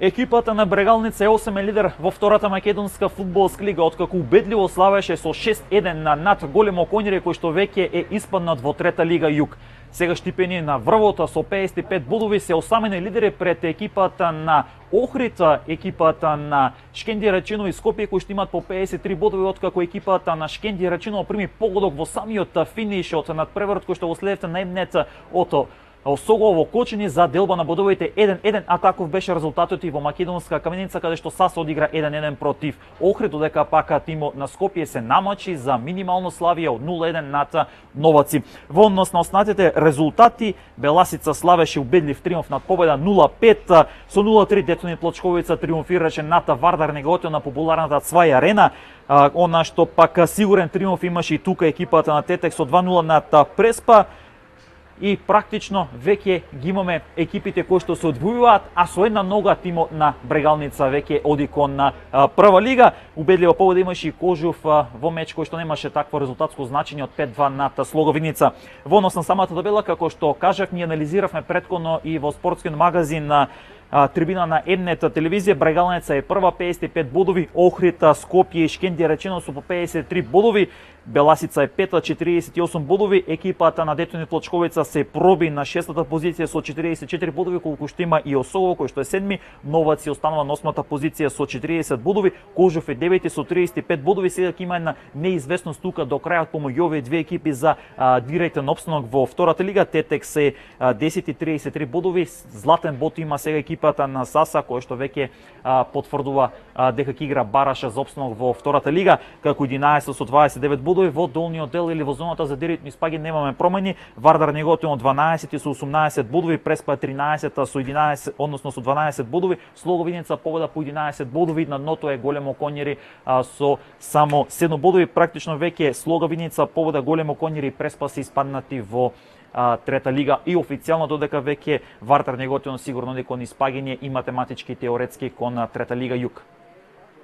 Екипата на Брегалница Е8 е лидер во втората македонска фудбалска лига, откако убедливо славеше со 6-1 над Големо Коњари, кој што веќе е испаднат во трета лига Југ. Сега штипени на врвота со 55 бодови се осамени лидери пред екипата на Охрид, екипата на Шкенди Рачино и Скопје, кои што имаат по 53 бодови, откако екипата на Шкенди Рачино прими погодок во самиот финиш од надпреварот кој што го следевте на Емнет од Осогово Кочини за делба на бодовите 1-1, а таков беше резултатот и во македонска Каменица, каде што САС одигра 1-1 против Охрид, додека пака тимот на Скопје се намачи за минимално славие од 0-1 над Новаци. Во однос на останатите резултати, Беласица славеше убедлив триумф над Победа 0-5, со 0-3 Детонит Плочковица триумфираше над Вардар Неготио на популарната Цвај Арена. Она што пак сигурен триумф имаше и тука екипата на Тетек со 2-0 над Преспа. И практично веќе ги имаме екипите кои што се одвојуваат, а со една нога тимот на Брегалница веќе оди кон на прва лига. Убедлива победа имаше и Кожув во меч кој што немаше такво резултатско значење од 5-2 над Слоговиница. Во однос на самата табела, како што кажав, ние анализиравме претходно и во спортскиот магазин на трибина на Емнет телевизија. Брегалница е прва 55 бодови, Охрид, Скопје и Шкенди Рачино со по 53 бодови, Беласица е пета 48 бодови, екипата на Детонит Плочковица се проби на шестата позиција со 44 бодови, колку што има и Осогово кој што е седми, Новаци останува на осмата позиција со 40 бодови, Кожув е девети со 35 бодови. Сега има една неизвестност тука до крајот помеѓу овие две екипи за директен опстанок во втората лига. Тетек се 10 и 33 бодови, златен бод има сега екипата на САСа, кој што веќе потврдува дека ќе игра бараша за опстанок во втората лига, како 11 со 29 бодови. Во долниот дел или во зоната за директни испаѓања немаме промени. Вардар Неготио 12 со 18 бодови, Преспа 13 со 11, односно со 12 бодови, Слоговиница Победа по 11 бодови, на дното е Големо Коњари со само 7 бодови. Практично веќе Слоговиница Победа, Големо Коњари и Преспа се испаднати во трета лига и официјално, додека веќе Вардар Неготио сигурно некон испаѓање и математички и теоретски кон трета лига Југ.